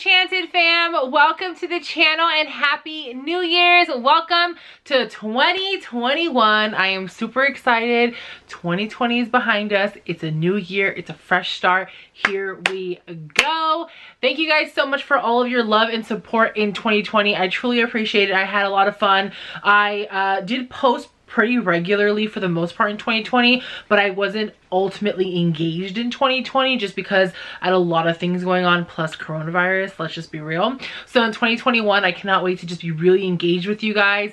Enchanted fam, welcome to the channel and happy New Year's. Welcome to 2021. I am super excited. 2020 is behind us. It's a new year. It's a fresh start. Here we go. Thank you guys so much for all of your love and support in 2020. I truly appreciate it. I had a lot of fun. I did post pretty regularly for the most part in 2020, but I wasn't ultimately engaged in 2020 just because I had a lot of things going on plus coronavirus. Let's just be real. So in 2021, I cannot wait to just be really engaged with you guys,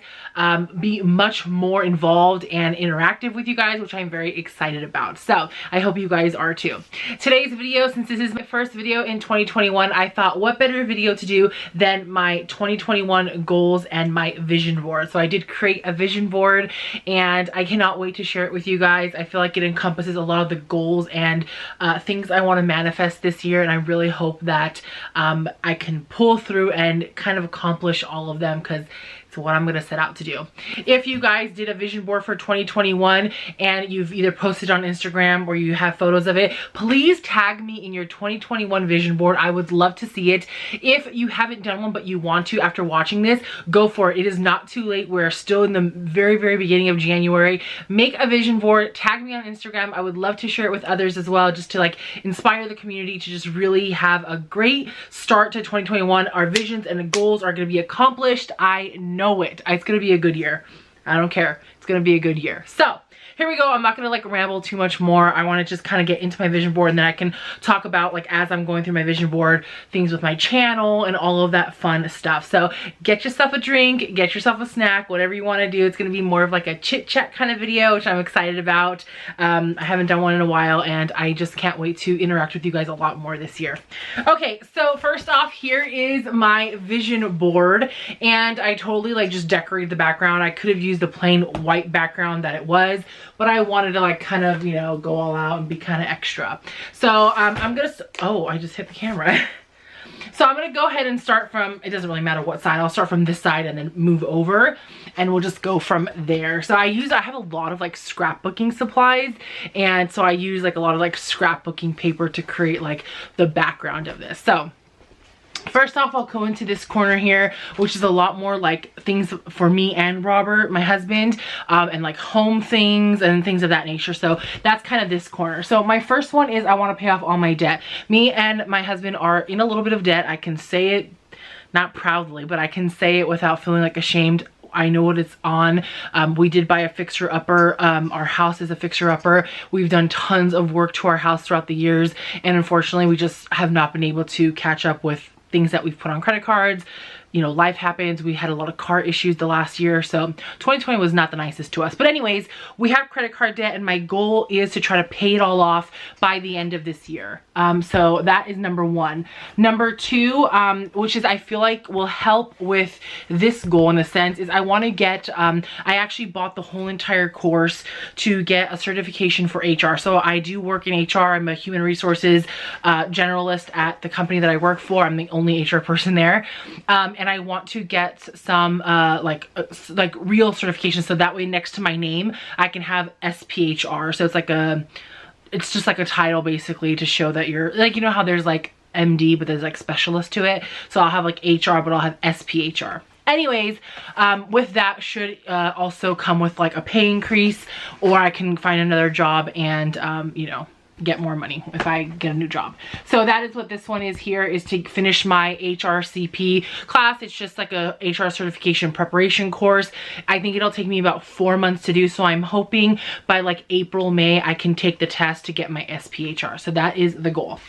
be much more involved and interactive with you guys, which I'm very excited about. So I hope you guys are too. Today's video, since this is my first video in 2021, I thought what better video to do than my 2021 goals and my vision board. So I did create a vision board and I cannot wait to share it with you guys. I feel like it encompasses a lot of the goals and things I want to manifest this year, and I really hope that I can pull through and kind of accomplish all of them because it's what I'm going to set out to do. If you guys did a vision board for 2021 and you've either posted on Instagram or you have photos of it, please tag me in your 2021 vision board. I would love to see it. If you haven't done one but you want to after watching this, go for it. It is not too late. We're still in the very beginning of January. Make a vision board, tag me on Instagram. I would love to share it with others as well, just to like inspire the community to just really have a great start to 2021. Our visions and goals are going to be accomplished. I know it. It's gonna be a good year. I don't care. It's gonna be a good year. So here we go. I'm not gonna like ramble too much more. I want to just kind of get into my vision board and then I can talk about, like, as I'm going through my vision board, things with my channel and all of that fun stuff. So get yourself a drink, get yourself a snack, whatever you want to do. It's gonna be more of like a chit chat kind of video, which I'm excited about. I haven't done one in a while and I just can't wait to interact with you guys a lot more this year. Okay, so first off, here is my vision board and I totally like just decorated the background. I could have used the plain white background that it was, but I wanted to like kind of, you know, go all out and be kind of extra. So I'm gonna, oh, I just hit the camera. So I'm gonna go ahead and start from, it doesn't really matter what side, I'll start from this side and then move over and we'll just go from there. So I have a lot of like scrapbooking supplies, and so I use like a lot of like scrapbooking paper to create like the background of this. So first off, I'll go into this corner here, which is a lot more like things for me and Robert, my husband, and like home things and things of that nature. So that's kind of this corner. So my first one is I want to pay off all my debt. Me and my husband are in a little bit of debt. I can say it, not proudly, but I can say it without feeling like ashamed. I know what it's on. We did buy a fixer-upper. Our house is a fixer-upper. We've done tons of work to our house throughout the years, and unfortunately we just have not been able to catch up with things that we've put on credit cards. You know, life happens. We had a lot of car issues the last year, so 2020 was not the nicest to us. But anyways, we have credit card debt and my goal is to try to pay it all off by the end of this year. So that is number one. Number two, which is I feel like will help with this goal in a sense, is I want to get, I actually bought the whole entire course to get a certification for HR. So I do work in HR. I'm a human resources generalist at the company that I work for. I'm the only HR person there. And I want to get some like real certifications, so that way next to my name I can have SPHR. So it's like it's just like a title basically to show that you're like, you know how there's like MD but there's like specialist to it. So I'll have like HR but I'll have SPHR. Anyways, with that should also come with like a pay increase, or I can find another job and you know, get more money if I get a new job. So that is what this one is here, is to finish my HRCP class. It's just like a HR certification preparation course. I think it'll take me about 4 months to do, so I'm hoping by like April, May I can take the test to get my SPHR. So that is the goal.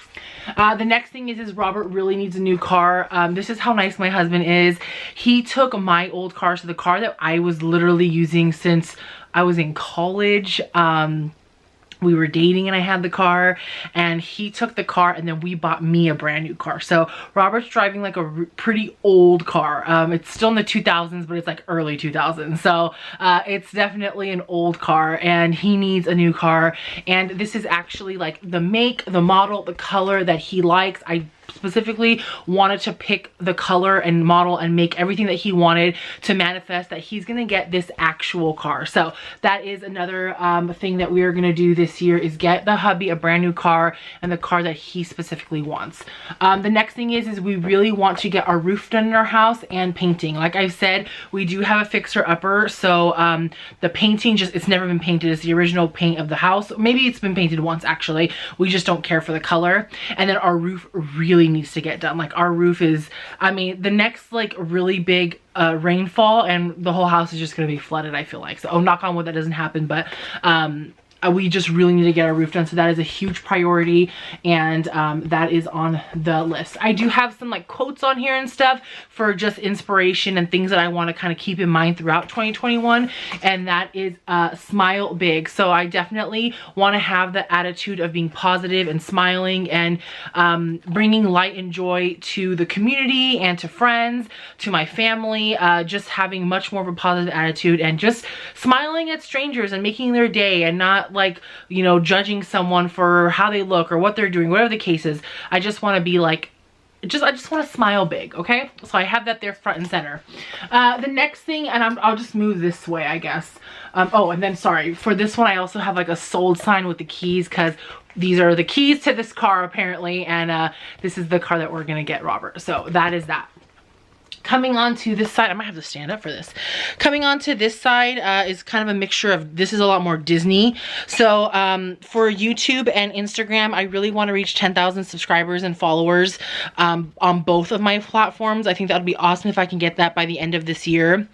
The next thing is Robert really needs a new car. This is how nice my husband is. He took my old car, so the car that I was literally using since I was in college. We were dating and I had the car, and he took the car and then we bought me a brand new car. So Robert's driving like a pretty old car. It's still in the 2000s, but it's like early 2000s. So it's definitely an old car and he needs a new car. And this is actually like the make, the model, the color that he likes. I specifically wanted to pick the color and model and make everything that he wanted to manifest that he's gonna get this actual car. So that is another thing that we are gonna do this year, is get the hubby a brand new car and the car that he specifically wants. The next thing is we really want to get our roof done in our house and painting. Like I've said, we do have a fixer upper, so the painting it's never been painted. It's the original paint of the house. Maybe it's been painted once actually. We just don't care for the color. And then our roof really needs to get done. Like our roof is, I mean, the next like really big rainfall and the whole house is just gonna be flooded, I feel like. So, oh, knock on wood that doesn't happen, but we just really need to get our roof done. So that is a huge priority, and that is on the list. I do have some like quotes on here and stuff for just inspiration and things that I want to kind of keep in mind throughout 2021, and that is smile big. So I definitely want to have the attitude of being positive and smiling and bringing light and joy to the community and to friends, to my family, just having much more of a positive attitude and just smiling at strangers and making their day, and not like, you know, judging someone for how they look or what they're doing, whatever the case is. I just want to be like, I just want to smile big, okay? So I have that there front and center. The next thing, and I'll just move this way, I guess. Oh, and then sorry, for this one I also have like a sold sign with the keys, because these are the keys to this car apparently, and this is the car that we're gonna get Robert. So that is that. Coming on to this side, I might have to stand up for this. Coming on to this side is kind of a mixture of, this is a lot more Disney. So for YouTube and Instagram, I really want to reach 10,000 subscribers and followers on both of my platforms. I think that would be awesome if I can get that by the end of this year.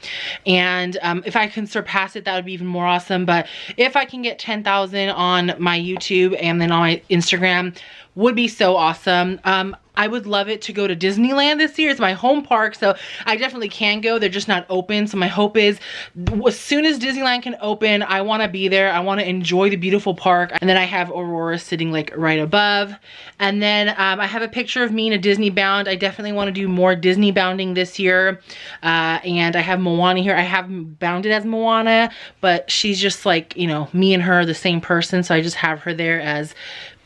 And if I can surpass it, that would be even more awesome. But if I can get 10,000 on my YouTube and then on my Instagram, would be so awesome. I would love it to go to Disneyland this year. It's my home park, so I definitely can go. They're just not open. So my hope is as soon as Disneyland can open, I want to be there. I want to enjoy the beautiful park. And then I have Aurora sitting like right above. And then I have a picture of me in a Disneybound. I definitely want to do more Disneybounding this year. And I have Moana here. I haven't bounded as Moana, but she's just like, you know, me and her are the same person. So I just have her there as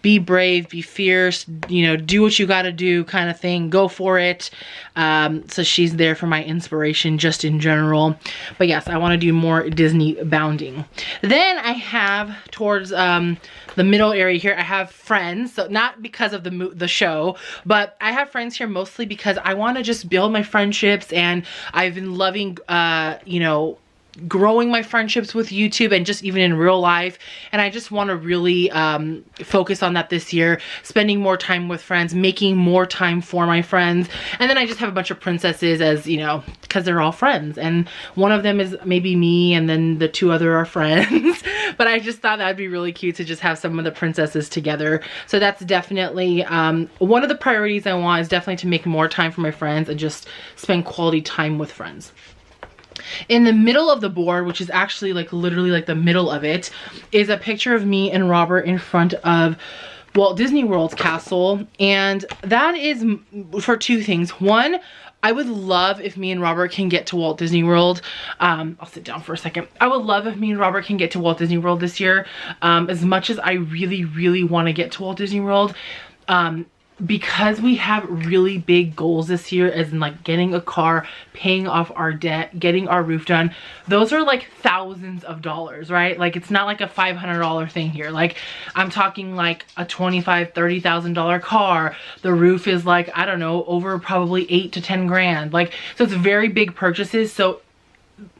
be brave, be fierce, you know, do what you gotta do kind of thing, go for it. So she's there for my inspiration just in general. But yes, I want to do more Disney bounding. Then I have towards the middle area here, I have friends. So not because of the show, but I have friends here mostly because I want to just build my friendships, and I've been loving, you know, growing my friendships with YouTube and just even in real life. And I just want to really focus on that this year, spending more time with friends, making more time for my friends. And then I just have a bunch of princesses, as you know, because they're all friends, and one of them is maybe me, and then the two other are friends. But I just thought that'd be really cute to just have some of the princesses together. So that's definitely one of the priorities I want, is definitely to make more time for my friends and just spend quality time with friends. In the middle of the board, which is actually like literally like the middle of it, is a picture of me and Robert in front of Walt Disney World's castle. And that is for two things. One, I would love if me and Robert can get to Walt Disney World. I'll sit down for a second. I would love if me and Robert can get to Walt Disney World this year. As much as I really, really want to get to Walt Disney World, because we have really big goals this year, as in like getting a car, paying off our debt, getting our roof done, those are like thousands of dollars, right? Like it's not like a $500 thing here. Like I'm talking like a $25,000, $30,000 car. The roof is like, I don't know, over probably 8 to 10 grand. Like, so it's very big purchases. So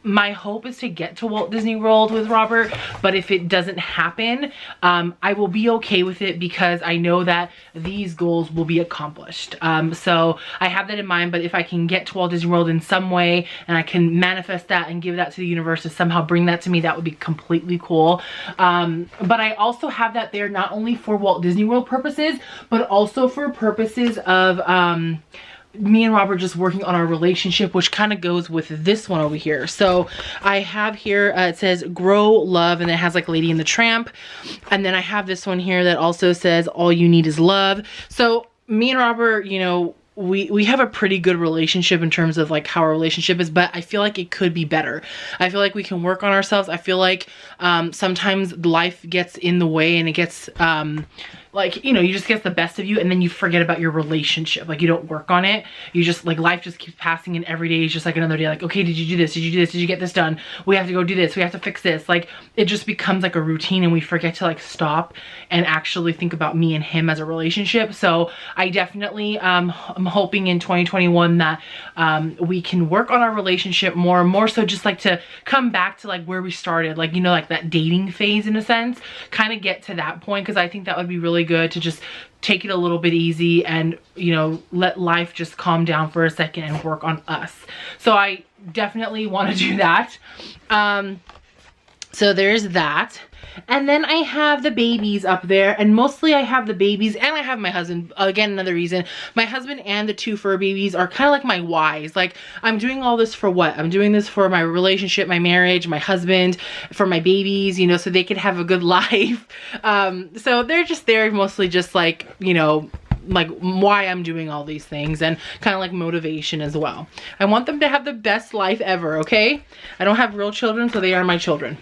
my hope is to get to Walt Disney World with Robert, but if it doesn't happen, I will be okay with it, because I know that these goals will be accomplished. So I have that in mind. But if I can get to Walt Disney World in some way, and I can manifest that and give that to the universe to somehow bring that to me, that would be completely cool. But I also have that there not only for Walt Disney World purposes, but also for purposes of me and Robert just working on our relationship, which kind of goes with this one over here. So I have here, it says grow love, and it has like Lady and the Tramp. And then I have this one here that also says all you need is love. So me and Robert, you know, we have a pretty good relationship in terms of like how our relationship is, but I feel like it could be better. I feel like we can work on ourselves. I feel like sometimes life gets in the way, and it gets like, you know, you just get the best of you and then you forget about your relationship. Like, you don't work on it. You just, like, life just keeps passing and every day is just like another day. Like, okay, did you do this? Did you do this? Did you get this done? We have to go do this. We have to fix this. Like, it just becomes like a routine and we forget to like stop and actually think about me and him as a relationship. So I definitely, I'm hoping in 2021 that we can work on our relationship more so just like to come back to like where we started, like, you know, like that dating phase in a sense, kind of get to that point, because I think that would be really good to just take it a little bit easy and, you know, let life just calm down for a second and work on us. So I definitely want to do that. So there's that. And then I have the babies up there, and mostly I have the babies and I have my husband. Again, another reason, my husband and the 2 fur babies are kind of like my whys. Like, I'm doing all this for what? I'm doing this for my relationship, my marriage, my husband, for my babies, you know, so they could have a good life. So they're just there mostly just like, you know, like why I'm doing all these things, and kind of like motivation as well. I want them to have the best life ever, okay? I don't have real children, so they are my children.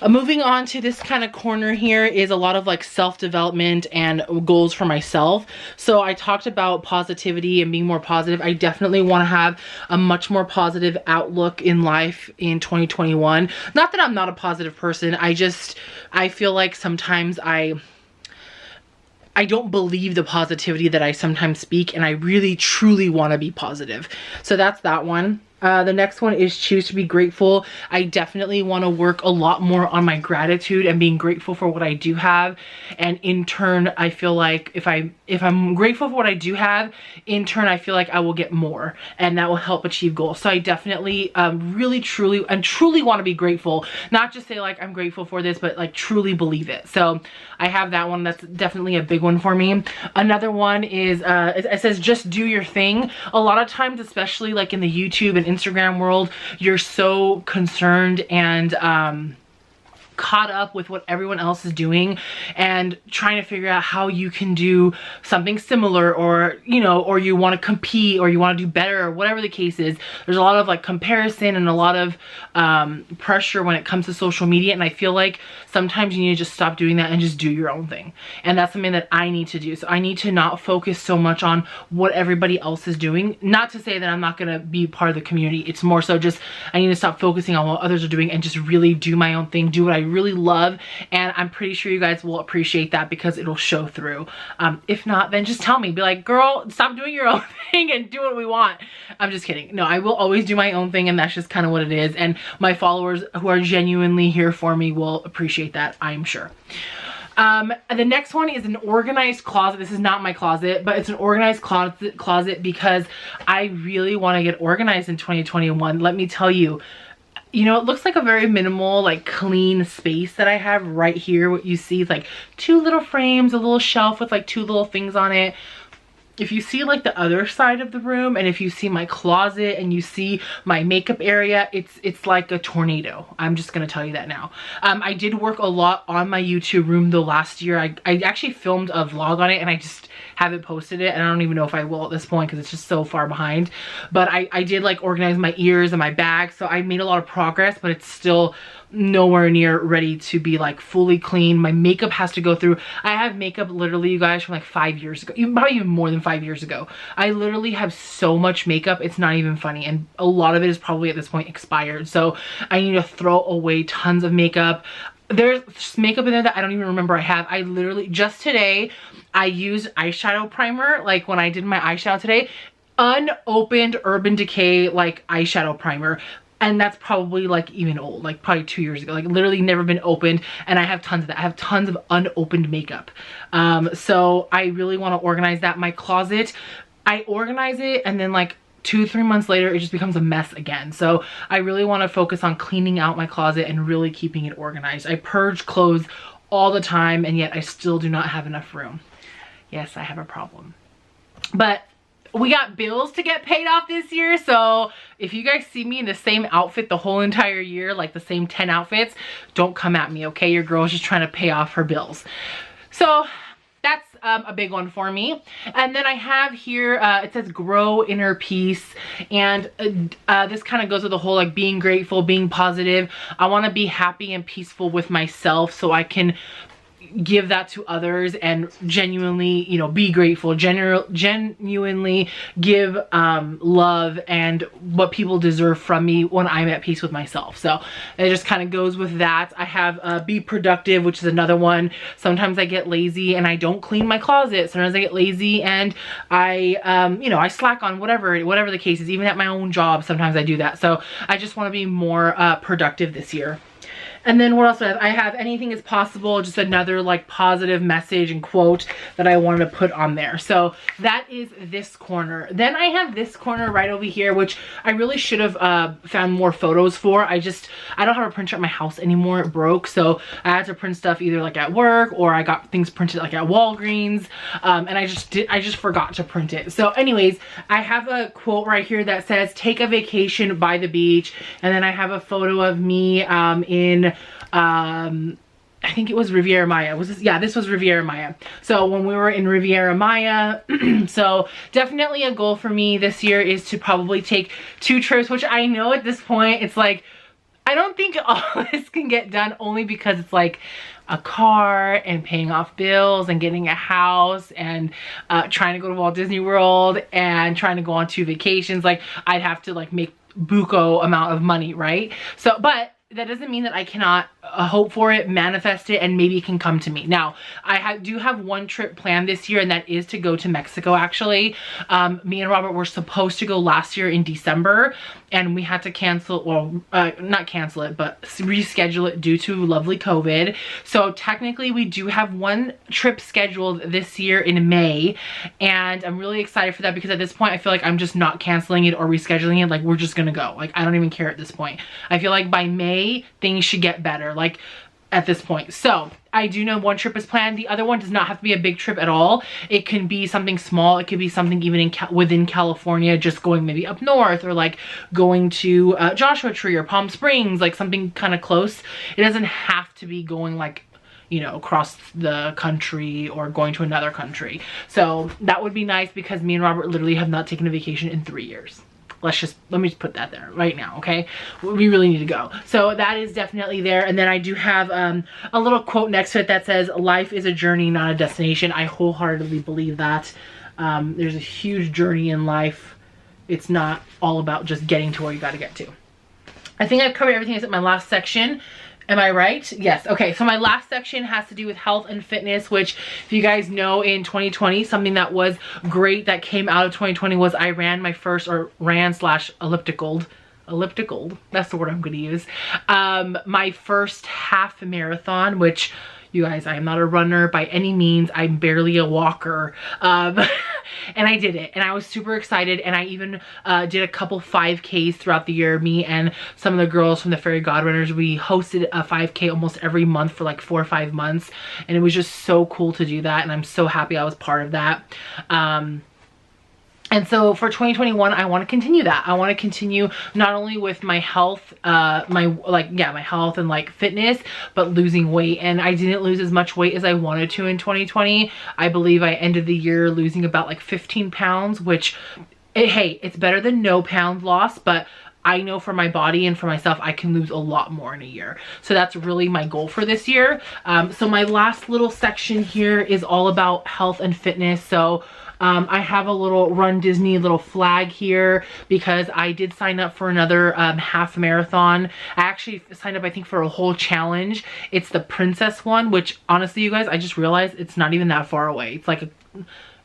Moving on to this kind of corner here is a lot of like self-development and goals for myself. So I talked about positivity and being more positive. I definitely want to have a much more positive outlook in life in 2021. Not that I'm not a positive person. I feel like sometimes I don't believe the positivity that I sometimes speak, and I really truly want to be positive. So that's that one. The next one is choose to be grateful. I definitely want to work a lot more on my gratitude and being grateful for what I do have. And in turn, I feel like if I'm grateful for what I do have, in turn, I feel like I will get more, and that will help achieve goals. So I definitely really, truly want to be grateful. Not just say like, I'm grateful for this, but like truly believe it. So I have that one. That's definitely a big one for me. Another one is, it says just do your thing. A lot of times, especially like in the YouTube and Instagram world, you're so concerned and caught up with what everyone else is doing and trying to figure out how you can do something similar, or, you know, or you want to compete or you want to do better, or whatever the case is. There's a lot of like comparison and a lot of pressure when it comes to social media, and I feel like sometimes you need to just stop doing that and just do your own thing. And that's something that I need to do. So I need to not focus so much on what everybody else is doing. Not to say that I'm not going to be part of the community. It's more so just I need to stop focusing on what others are doing and just really do my own thing, do what I really love. And I'm pretty sure you guys will appreciate that because it'll show through. If not, then just tell me, be like, girl, stop doing your own thing and do what we want. I'm just kidding. No, I will always do my own thing, and that's just kind of what it is. And my followers who are genuinely here for me will appreciate that, I'm sure. The next one is an organized closet. This is not my closet, but it's an organized closet because I really want to get organized in 2021. Let me tell you, you know, it looks like a very minimal, like clean space that I have right here. What you see is like 2 little frames, a little shelf with like 2 little things on it. If you see like the other side of the room, and if you see my closet and you see my makeup area, it's like a tornado. I'm just gonna tell you that now. I did work a lot on my YouTube room though last year. I actually filmed a vlog on it, and I just haven't posted it, and I don't even know if I will at this point because it's just so far behind. But I did like organize my ears and my bag, so I made a lot of progress, but it's still nowhere near ready to be like fully clean. My makeup has to go through. I have makeup literally, you guys, from like 5 years ago, probably even more than 5 years ago. I literally have so much makeup, it's not even funny, and a lot of it is probably at this point expired. So I need to throw away tons of makeup. There's makeup in there that I don't even remember I have. I literally, just today, I used eyeshadow primer, like when I did my eyeshadow today, unopened Urban Decay like eyeshadow primer. And that's probably like even old, like probably 2 years ago, like literally never been opened. And I have tons of that. I have tons of unopened makeup. So I really want to organize that. My closet, I organize it, and then like 2-3 months later, it just becomes a mess again. So I really want to focus on cleaning out my closet and really keeping it organized. I purge clothes all the time, and yet I still do not have enough room. Yes, I have a problem. But we got bills to get paid off this year, so if you guys see me in the same outfit the whole entire year, like the same 10 outfits, don't come at me, okay? Your girl's just trying to pay off her bills. So that's a big one for me. And then I have here, it says grow inner peace, and this kind of goes with the whole like being grateful, being positive. I want to be happy and peaceful with myself so I can give that to others and genuinely, you know, be grateful, genuinely give love and what people deserve from me when I'm at peace with myself. So it just kind of goes with that. I have be productive, which is another one. Sometimes I get lazy and I don't clean my closet. Sometimes I get lazy and I, you know, I slack on whatever the case is. Even at my own job, sometimes I do that. So I just want to be more productive this year. And then what else do I have? I have anything is possible, just another like positive message and quote that I wanted to put on there. So that is this corner. Then I have this corner right over here, which I really should have found more photos for. I don't have a printer at my house anymore. It broke. So I had to print stuff either like at work or I got things printed like at Walgreens. And I just forgot to print it. So anyways, I have a quote right here that says, take a vacation by the beach. And then I have a photo of me in I think it was Riviera Maya. This was Riviera Maya. So when we were in Riviera Maya, so definitely a goal for me this year is to probably take 2 trips, which I know at this point, it's like, I don't think all this can get done only because it's like a car and paying off bills and getting a house and trying to go to Walt Disney World and trying to go on 2 vacations. Like I'd have to like make buco amount of money, right? So, but that doesn't mean that I cannot hope for it, manifest it, and maybe it can come to me. Now, I do have 1 trip planned this year, and that is to go to Mexico, actually. Me and Robert were supposed to go last year in December, and we had to cancel, well, not cancel it, but reschedule it due to lovely COVID. So technically, we do have 1 trip scheduled this year in May, and I'm really excited for that because at this point, I feel like I'm just not canceling it or rescheduling it. Like, we're just gonna go. Like, I don't even care at this point. I feel like by May, things should get better, like at this point. So I do know 1 trip is planned. The other one does not have to be a big trip at all. It can be something small. It could be something even within California, just going maybe up north or like going to Joshua Tree or Palm Springs, like something kind of close. It doesn't have to be going like, you know, across the country or going to another country. So that would be nice because me and Robert literally have not taken a vacation in 3 years. Let me just put that there right now, okay? We really need to go. So that is definitely there. And then I do have a little quote next to it that says, life is a journey, not a destination. I wholeheartedly believe that. There's a huge journey in life. It's not all about just getting to where you got to get to. I think I've covered everything except my last section. Am I right? Yes. Okay, so my last section has to do with health and fitness, which if you guys know, in 2020, something that was great that came out of 2020 was I ran my first, or ran/elliptical, that's the word I'm gonna use, my first half marathon, which, you guys, I am not a runner by any means. I'm barely a walker. And I did it, and I was super excited, and I even did a couple 5Ks throughout the year. Me and some of the girls from the Fairy Godrunners, we hosted a 5K almost every month for like 4 or 5 months, and it was just so cool to do that, and I'm so happy I was part of that. And so for 2021, I want to continue that. I want to continue not only with my health, my health and like fitness, but losing weight. And I didn't lose as much weight as I wanted to in 2020. I believe I ended the year losing about like 15 pounds, which, hey, it's better than no pounds lost, but I know for my body and for myself, I can lose a lot more in a year. So that's really my goal for this year. So my last little section here is all about health and fitness. So I have a little Run Disney little flag here because I did sign up for another half marathon. I actually signed up, I think, for a whole challenge. It's the Princess one, which honestly, you guys, I just realized it's not even that far away. It's like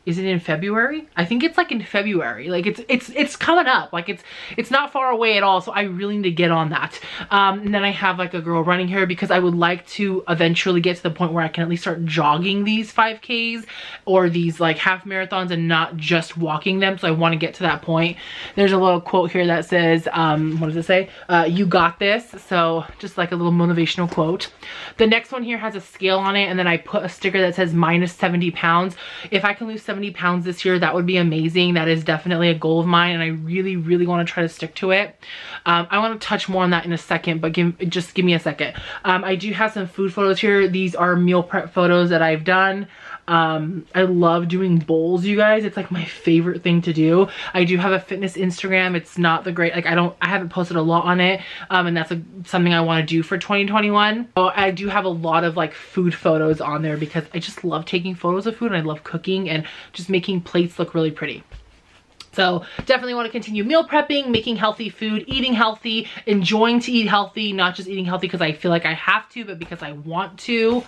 is it in February? I think it's like in February. Like it's coming up. Like it's not far away at all. So I really need to get on that. And then I have like a girl running here because I would like to eventually get to the point where I can at least start jogging these 5Ks or these like half marathons and not just walking them. So I want to get to that point. There's a little quote here that says, what does it say? You got this. So just like a little motivational quote. The next one here has a scale on it, and then I put a sticker that says minus 70 pounds. If I can lose 70 pounds this year, that would be amazing. That is definitely a goal of mine, and I really, really want to try to stick to it. I want to touch more on that in a second, but just give me a second. I do have some food photos here. These are meal prep photos that I've done. I love doing bowls, you guys. It's like my favorite thing to do. I do have a fitness Instagram. It's not the great, like I haven't posted a lot on it. And that's something I want to do for 2021. So I do have a lot of like food photos on there because I just love taking photos of food and I love cooking and just making plates look really pretty. So definitely want to continue meal prepping, making healthy food, eating healthy, enjoying to eat healthy, not just eating healthy because I feel like I have to, but because I want to.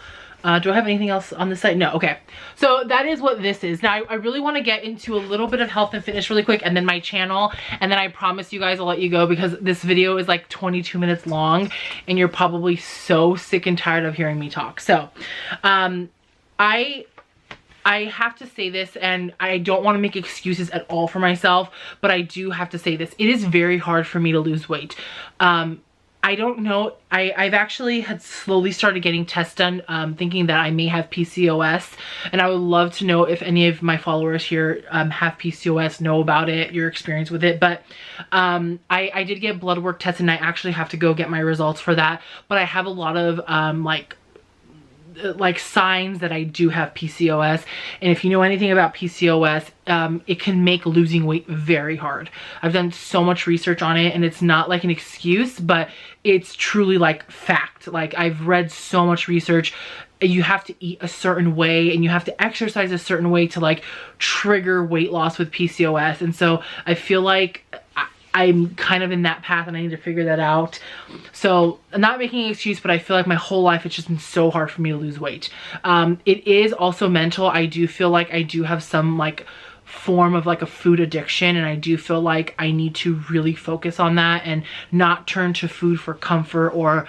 Do I have anything else on this site? No. Okay. So that is what this is. Now I really want to get into a little bit of health and fitness really quick, and then my channel, and then I promise you guys I'll let you go because this video is like 22 minutes long and you're probably so sick and tired of hearing me talk. So I have to say this, and I don't want to make excuses at all for myself, but I do have to say this. It is very hard for me to lose weight. I don't know. I've actually had slowly started getting tests done, thinking that I may have PCOS, and I would love to know if any of my followers here have PCOS, know about it, your experience with it. But I did get blood work tests, and I actually have to go get my results for that. But I have a lot of like signs that I do have PCOS, and if you know anything about PCOS, it can make losing weight very hard. I've done so much research on it, and it's not like an excuse, but it's truly like fact. Like I've read so much research. You have to eat a certain way and you have to exercise a certain way to like trigger weight loss with PCOS, and so I feel like I'm kind of in that path and I need to figure that out. So I'm not making an excuse, but I feel like my whole life it's just been so hard for me to lose weight. It is also mental. I do feel like I do have some like form of like a food addiction, and I do feel like I need to really focus on that and not turn to food for comfort or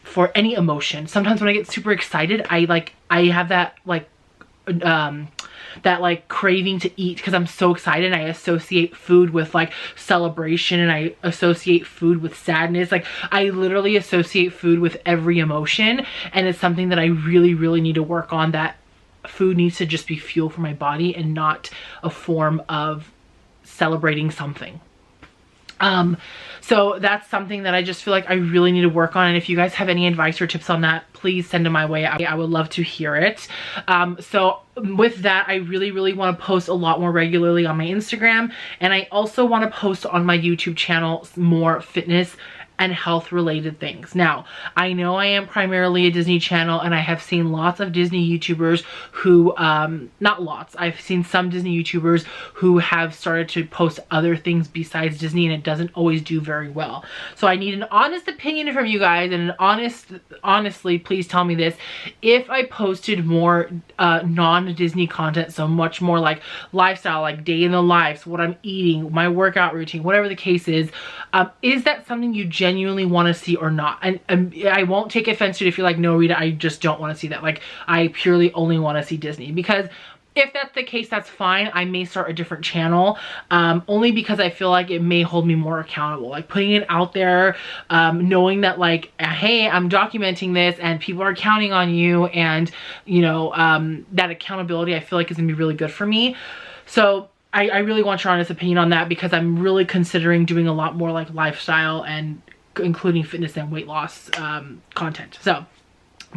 for any emotion. Sometimes when I get super excited, I have that like craving to eat because I'm so excited. I associate food with like celebration, and I associate food with sadness. Like I literally associate food with every emotion, and it's something that I really need to work on. That food needs to just be fuel for my body and not a form of celebrating something. So that's something that I just feel like I really need to work on. And if you guys have any advice or tips on that, please send them my way. I would love to hear it. So with that, I really want to post a lot more regularly on my Instagram. And I also want to post on my YouTube channel more fitness and health related things. Now, I know I am primarily a Disney channel, and I have seen lots of Disney YouTubers who, not lots, I've seen some Disney YouTubers who have started to post other things besides Disney, and it doesn't always do very well. So I need an honest opinion from you guys, and honestly, please tell me this. If I posted more non-Disney content, so much more like lifestyle, like day in the lives, what I'm eating, my workout routine, whatever the case is that something you genuinely want to see or not? And I won't take offense to it if you're like, no, Rita, I just don't want to see that. Like, I purely only want to see Disney. Because if that's the case, that's fine. I may start a different channel, only because I feel like it may hold me more accountable. Like putting it out there, knowing that like, hey, I'm documenting this and people are counting on you, and you know, that accountability I feel like is gonna be really good for me. So I really want your honest opinion on that, because I'm really considering doing a lot more like lifestyle and including fitness and weight loss content. So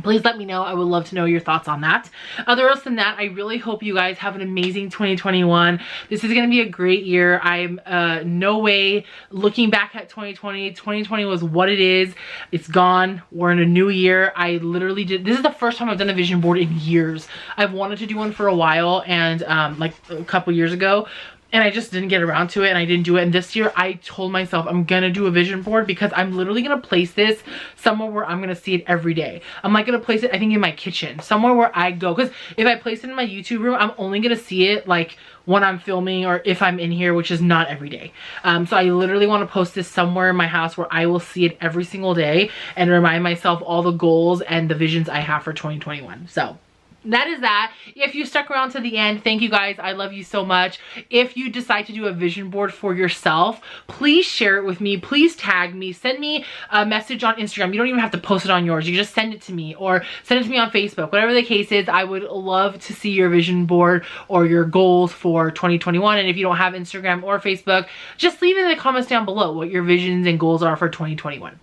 please let me know. I would love to know your thoughts on that. Other than that, I really hope you guys have an amazing 2021. This is going to be a great year. I'm no way looking back at 2020. 2020 was what it is. It's gone. We're in a new year. I literally did. This is the first time I've done a vision board in years. I've wanted to do one for a while, and like a couple years ago. And I just didn't get around to it, and I didn't do it. And this year I told myself I'm gonna do a vision board, because I'm literally gonna place this somewhere where I'm gonna see it every day. I'm like gonna place it, I think, in my kitchen, somewhere where I go. Because if I place it in my YouTube room, I'm only gonna see it like when I'm filming or if I'm in here, which is not every day. So I literally want to post this somewhere in my house where I will see it every single day and remind myself all the goals and the visions I have for 2021. So that is that. If you stuck around to the end, thank you guys. I love you so much. If you decide to do a vision board for yourself, please share it with me. Please tag me. Send me a message on Instagram. You don't even have to post it on yours. You just send it to me, or send it to me on Facebook. Whatever the case is, I would love to see your vision board or your goals for 2021. And if you don't have Instagram or Facebook, just leave it in the comments down below what your visions and goals are for 2021.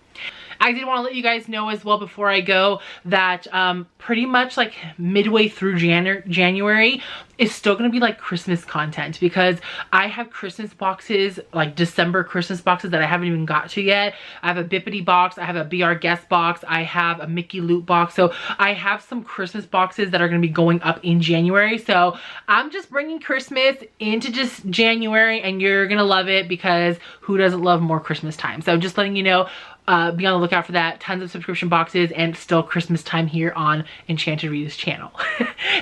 I did want to let you guys know as well before I go that pretty much like midway through January is still going to be like Christmas content, because I have Christmas boxes, like December Christmas boxes that I haven't even got to yet. I have a Bippity box, I have a Be Our Guest box, I have a Mickey Loot box. So I have some Christmas boxes that are going to be going up in January. So I'm just bringing Christmas into just January, and you're going to love it, because who doesn't love more Christmas time? So just letting you know, be on the lookout for that. Tons of subscription boxes and still Christmas time here on Enchanted Rita's channel.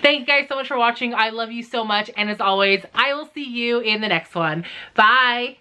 Thank you guys so much for watching. I love you so much. And as always, I will see you in the next one. Bye.